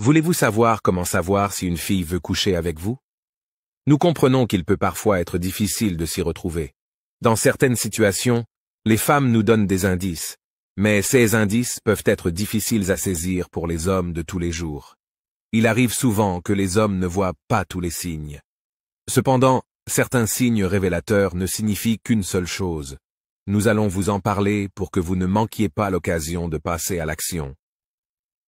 Voulez-vous savoir si une fille veut coucher avec vous? Nous comprenons qu'il peut parfois être difficile de s'y retrouver. Dans certaines situations, les femmes nous donnent des indices, mais ces indices peuvent être difficiles à saisir pour les hommes de tous les jours. Il arrive souvent que les hommes ne voient pas tous les signes. Cependant, certains signes révélateurs ne signifient qu'une seule chose. Nous allons vous en parler pour que vous ne manquiez pas l'occasion de passer à l'action.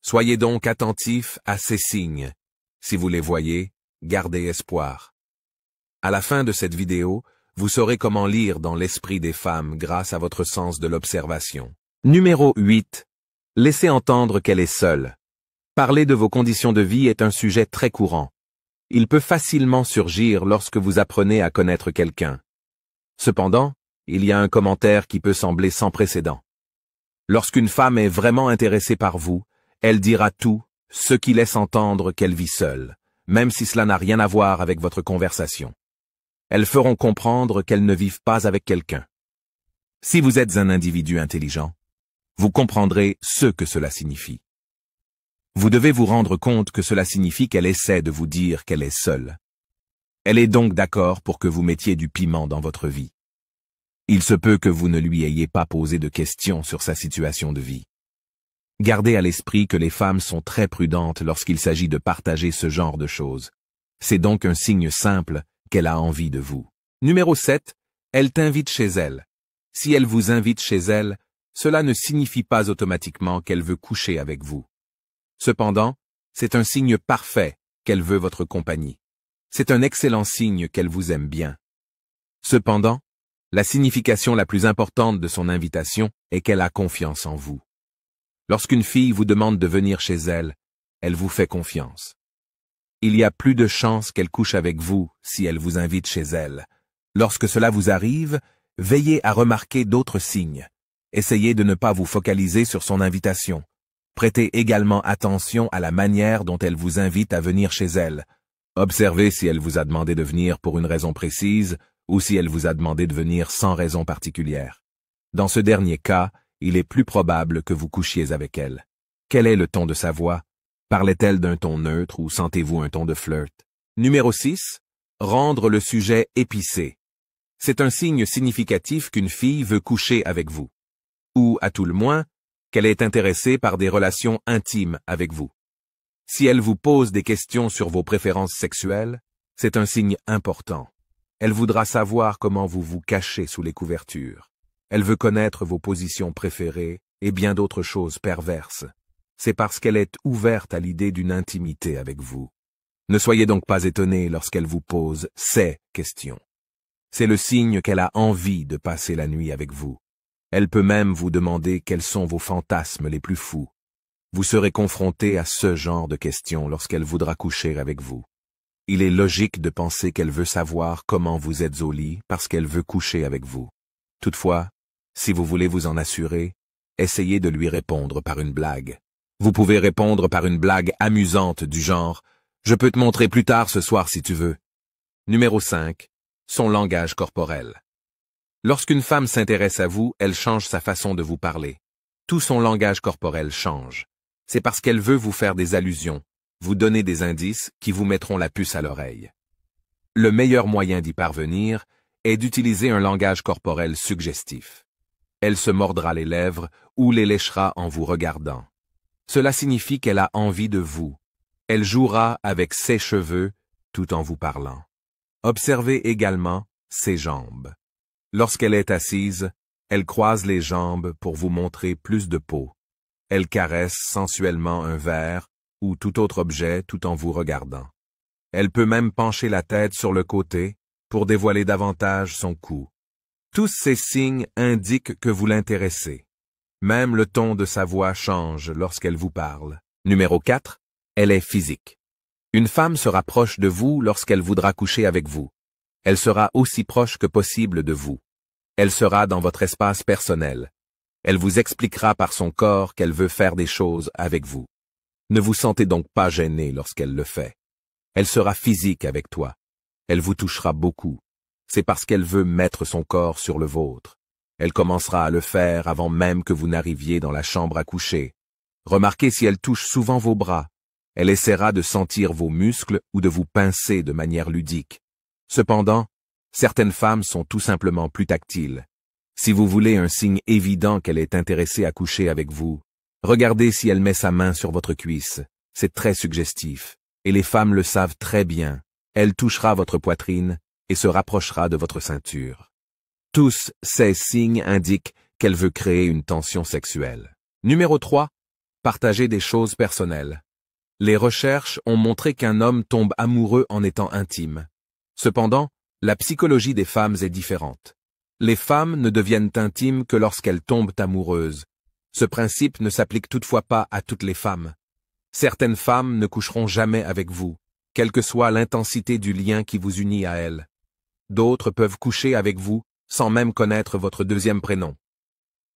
Soyez donc attentifs à ces signes. Si vous les voyez, gardez espoir. À la fin de cette vidéo, vous saurez comment lire dans l'esprit des femmes grâce à votre sens de l'observation. Numéro 8. Laissez entendre qu'elle est seule. Parler de vos conditions de vie est un sujet très courant. Il peut facilement surgir lorsque vous apprenez à connaître quelqu'un. Cependant, il y a un commentaire qui peut sembler sans précédent. Lorsqu'une femme est vraiment intéressée par vous, elle dira tout, ce qui laisse entendre qu'elle vit seule, même si cela n'a rien à voir avec votre conversation. Elles feront comprendre qu'elles ne vivent pas avec quelqu'un. Si vous êtes un individu intelligent, vous comprendrez ce que cela signifie. Vous devez vous rendre compte que cela signifie qu'elle essaie de vous dire qu'elle est seule. Elle est donc d'accord pour que vous mettiez du piment dans votre vie. Il se peut que vous ne lui ayez pas posé de questions sur sa situation de vie. Gardez à l'esprit que les femmes sont très prudentes lorsqu'il s'agit de partager ce genre de choses. C'est donc un signe simple qu'elle a envie de vous. Numéro 7. Elle t'invite chez elle. Si elle vous invite chez elle, cela ne signifie pas automatiquement qu'elle veut coucher avec vous. Cependant, c'est un signe parfait qu'elle veut votre compagnie. C'est un excellent signe qu'elle vous aime bien. Cependant, la signification la plus importante de son invitation est qu'elle a confiance en vous. Lorsqu'une fille vous demande de venir chez elle, elle vous fait confiance. Il y a plus de chances qu'elle couche avec vous si elle vous invite chez elle. Lorsque cela vous arrive, veillez à remarquer d'autres signes. Essayez de ne pas vous focaliser sur son invitation. Prêtez également attention à la manière dont elle vous invite à venir chez elle. Observez si elle vous a demandé de venir pour une raison précise ou si elle vous a demandé de venir sans raison particulière. Dans ce dernier cas, il est plus probable que vous couchiez avec elle. Quel est le ton de sa voix? Parlait-elle d'un ton neutre ou sentez-vous un ton de flirt? Numéro 6. Rendre le sujet épicé. C'est un signe significatif qu'une fille veut coucher avec vous. Ou, à tout le moins, qu'elle est intéressée par des relations intimes avec vous. Si elle vous pose des questions sur vos préférences sexuelles, c'est un signe important. Elle voudra savoir comment vous vous cachez sous les couvertures. Elle veut connaître vos positions préférées et bien d'autres choses perverses. C'est parce qu'elle est ouverte à l'idée d'une intimité avec vous. Ne soyez donc pas étonnés lorsqu'elle vous pose ces questions. C'est le signe qu'elle a envie de passer la nuit avec vous. Elle peut même vous demander quels sont vos fantasmes les plus fous. Vous serez confronté à ce genre de questions lorsqu'elle voudra coucher avec vous. Il est logique de penser qu'elle veut savoir comment vous êtes au lit parce qu'elle veut coucher avec vous. Toutefois, si vous voulez vous en assurer, essayez de lui répondre par une blague. Vous pouvez répondre par une blague amusante du genre « Je peux te montrer plus tard ce soir si tu veux ». Numéro 5. Son langage corporel. Lorsqu'une femme s'intéresse à vous, elle change sa façon de vous parler. Tout son langage corporel change. C'est parce qu'elle veut vous faire des allusions, vous donner des indices qui vous mettront la puce à l'oreille. Le meilleur moyen d'y parvenir est d'utiliser un langage corporel suggestif. Elle se mordra les lèvres ou les léchera en vous regardant. Cela signifie qu'elle a envie de vous. Elle jouera avec ses cheveux tout en vous parlant. Observez également ses jambes. Lorsqu'elle est assise, elle croise les jambes pour vous montrer plus de peau. Elle caresse sensuellement un verre ou tout autre objet tout en vous regardant. Elle peut même pencher la tête sur le côté pour dévoiler davantage son cou. Tous ces signes indiquent que vous l'intéressez. Même le ton de sa voix change lorsqu'elle vous parle. Numéro 4. Elle est physique. Une femme se rapproche de vous lorsqu'elle voudra coucher avec vous. Elle sera aussi proche que possible de vous. Elle sera dans votre espace personnel. Elle vous expliquera par son corps qu'elle veut faire des choses avec vous. Ne vous sentez donc pas gêné lorsqu'elle le fait. Elle sera physique avec toi. Elle vous touchera beaucoup. C'est parce qu'elle veut mettre son corps sur le vôtre. Elle commencera à le faire avant même que vous n'arriviez dans la chambre à coucher. Remarquez si elle touche souvent vos bras. Elle essaiera de sentir vos muscles ou de vous pincer de manière ludique. Cependant, certaines femmes sont tout simplement plus tactiles. Si vous voulez un signe évident qu'elle est intéressée à coucher avec vous, regardez si elle met sa main sur votre cuisse. C'est très suggestif. Et les femmes le savent très bien. Elle touchera votre poitrine et se rapprochera de votre ceinture. Tous ces signes indiquent qu'elle veut créer une tension sexuelle. Numéro 3. Partager des choses personnelles. Les recherches ont montré qu'un homme tombe amoureux en étant intime. Cependant, la psychologie des femmes est différente. Les femmes ne deviennent intimes que lorsqu'elles tombent amoureuses. Ce principe ne s'applique toutefois pas à toutes les femmes. Certaines femmes ne coucheront jamais avec vous, quelle que soit l'intensité du lien qui vous unit à elles. D'autres peuvent coucher avec vous sans même connaître votre deuxième prénom.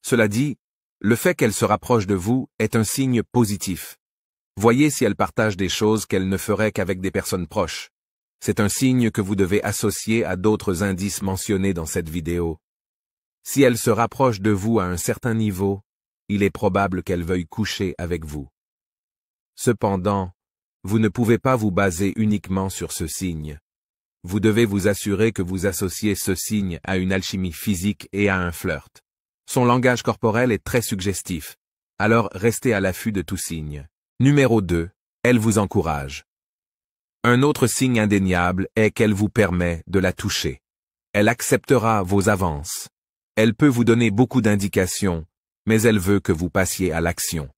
Cela dit, le fait qu'elles se rapprochent de vous est un signe positif. Voyez si elles partagent des choses qu'elles ne feraient qu'avec des personnes proches. C'est un signe que vous devez associer à d'autres indices mentionnés dans cette vidéo. Si elles se rapprochent de vous à un certain niveau, il est probable qu'elles veuillent coucher avec vous. Cependant, vous ne pouvez pas vous baser uniquement sur ce signe. Vous devez vous assurer que vous associez ce signe à une alchimie physique et à un flirt. Son langage corporel est très suggestif, alors restez à l'affût de tout signe. Numéro 2. Elle vous encourage. Un autre signe indéniable est qu'elle vous permet de la toucher. Elle acceptera vos avances. Elle peut vous donner beaucoup d'indications, mais elle veut que vous passiez à l'action.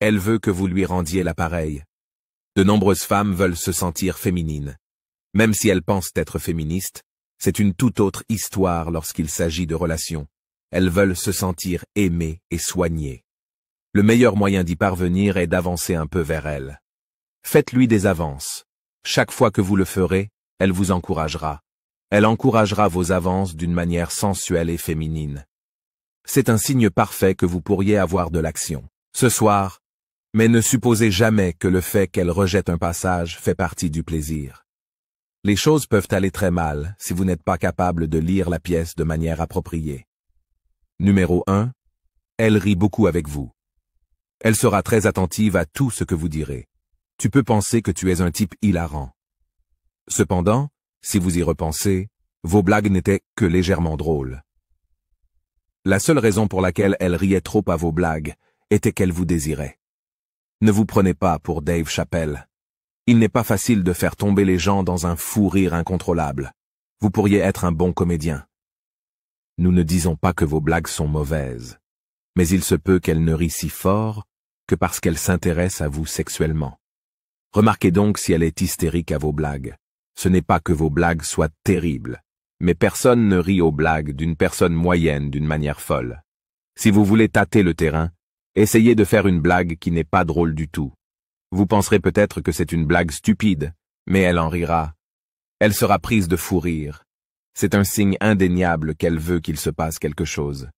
Elle veut que vous lui rendiez l'appareil. De nombreuses femmes veulent se sentir féminines. Même si elles pensent être féministes, c'est une toute autre histoire lorsqu'il s'agit de relations. Elles veulent se sentir aimées et soignées. Le meilleur moyen d'y parvenir est d'avancer un peu vers elle. Faites-lui des avances. Chaque fois que vous le ferez, elle vous encouragera. Elle encouragera vos avances d'une manière sensuelle et féminine. C'est un signe parfait que vous pourriez avoir de l'action. Ce soir, mais ne supposez jamais que le fait qu'elle rejette un passage fait partie du plaisir. Les choses peuvent aller très mal si vous n'êtes pas capable de lire la pièce de manière appropriée. Numéro 1. Elle rit beaucoup avec vous. Elle sera très attentive à tout ce que vous direz. Tu peux penser que tu es un type hilarant. Cependant, si vous y repensez, vos blagues n'étaient que légèrement drôles. La seule raison pour laquelle elle riait trop à vos blagues était qu'elle vous désirait. Ne vous prenez pas pour Dave Chappelle. Il n'est pas facile de faire tomber les gens dans un fou rire incontrôlable. Vous pourriez être un bon comédien. Nous ne disons pas que vos blagues sont mauvaises, mais il se peut qu'elle ne rit si fort que parce qu'elle s'intéresse à vous sexuellement. Remarquez donc si elle est hystérique à vos blagues. Ce n'est pas que vos blagues soient terribles, mais personne ne rit aux blagues d'une personne moyenne d'une manière folle. Si vous voulez tâter le terrain, essayez de faire une blague qui n'est pas drôle du tout. Vous penserez peut-être que c'est une blague stupide, mais elle en rira. Elle sera prise de fou rire. C'est un signe indéniable qu'elle veut qu'il se passe quelque chose.